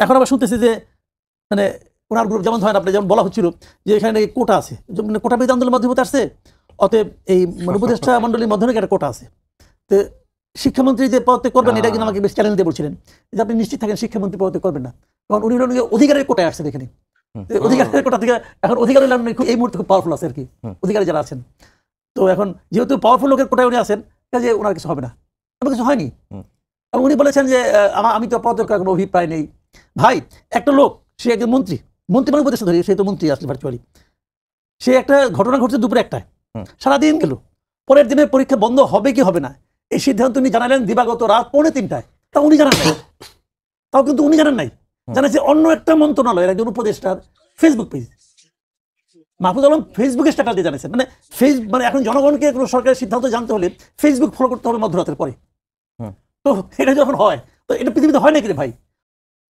এখন আবার শুনতেছি যে মানে ওনার গ্রুপ যেমন ধরেন আপনি যেমন বলা হচ্ছিল যে এখানে নাকি কোটা আছে, মানে কোটা বিরোধী আন্দোলনের মাধ্যমে আসছে, অতএব এই উপদেষ্টা মন্ডলীর মধ্যে নাকি একটা কোটা আছে। তো শিক্ষামন্ত্রী যে পদত্যাগ করবেন এটা কিন্তু আমাকে বেশ চ্যালেঞ্জ দিয়ে বলছিলেন যে আপনি নিশ্চিত থাকেন শিক্ষামন্ত্রী পদত্যাগ করবেন না, কারণ উনি হলেন অধিকারের কোটায় আসছেন এখানে। অধিকারের কোটা থেকে এখন অধিকার হলেন এই মুহূর্তে খুব পাওয়ারফুল আছে আর কি, অধিকারী যারা আছেন। তো এখন যেহেতু পাওয়ারফুল লোকের কোটায় উনি আছেন, কাজে ওনার কিছু হবে না, এমন কিছু হয়নি। এবং উনি বলেছেন যে আমি তো পদত্যাগ করার কোনো অভিপ্রায় নেই। ভাই একটা লোক, সে একজন মন্ত্রী মানে উপদেষ্টা ধরি, সে তো মন্ত্রী আসলে ভার্চুয়ালি, সে একটা ঘটনা ঘটছে দুপুরে 1টায়, সারাদিন গেল, পরের দিনের পরীক্ষা বন্ধ হবে কি হবে না এই সিদ্ধান্ত উনি জানালেন দিবাগত রাত 2:45টায়। তা উনি জানান নাই, তাও কিন্তু উনি জানান নাই, জানাচ্ছে অন্য একটা মন্ত্রণালয়ের একজন উপদেষ্টার ফেসবুক পেজ। মাহফুজ আলম ফেসবুকে স্ট্যাটাস দিয়ে জানিয়েছেন, মানে এখন জনগণকে কোনো সরকারের সিদ্ধান্ত জানতে হলে ফেসবুক ফলো করতে হবে মধ্যরাতের পরে। তো এটা যখন হয়, তো এটা পৃথিবীতে হয় নাকি রে ভাই?